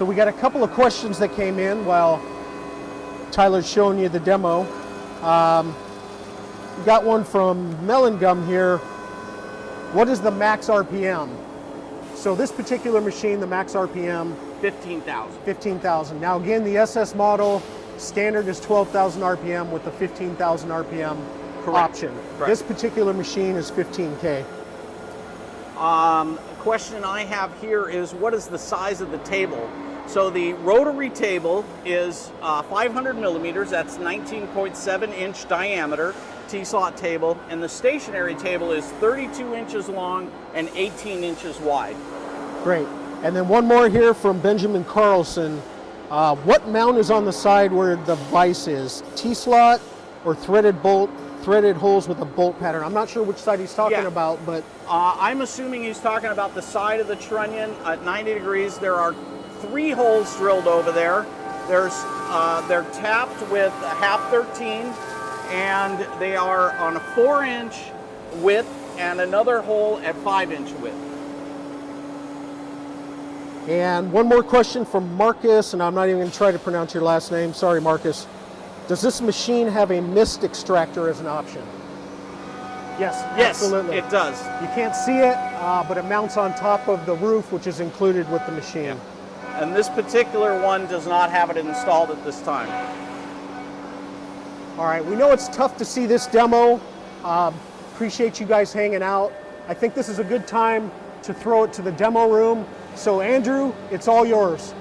So we got a couple of questions that came in while Tyler's showing you the demo. We got one from Melon Gum here. What is the max RPM? So this particular machine, the max RPM? 15,000. 15,000. Now again, the SS model, standard is 12,000 RPM with the 15,000 RPM option. Correct. This particular machine is 15K. A question I have here is, what is the size of the table? So the rotary table is 500 millimeters, that's 19.7 inch diameter T-slot table, and the stationary table is 32 inches long and 18 inches wide. Great. And then one more here from Benjamin Carlson. What mount is on the side where the vise is? T-slot or threaded bolt, threaded holes with a bolt pattern? I'm not sure which side he's talking about, but... I'm assuming he's talking about the side of the trunnion at 90 degrees. There are 3 holes drilled over there. They're tapped with a half 13, and they are on a 4-inch width and another hole at 5-inch width. And one more question from Marcus, and I'm not even going to try to pronounce your last name. Sorry, Marcus. Does this machine have a mist extractor as an option? Yes, absolutely. It does. You can't see it, but it mounts on top of the roof, which is included with the machine. Yeah. And this particular one does not have it installed at this time. All right, we know it's tough to see this demo. Appreciate you guys hanging out. I think this is a good time to throw it to the demo room. So Andrew, it's all yours.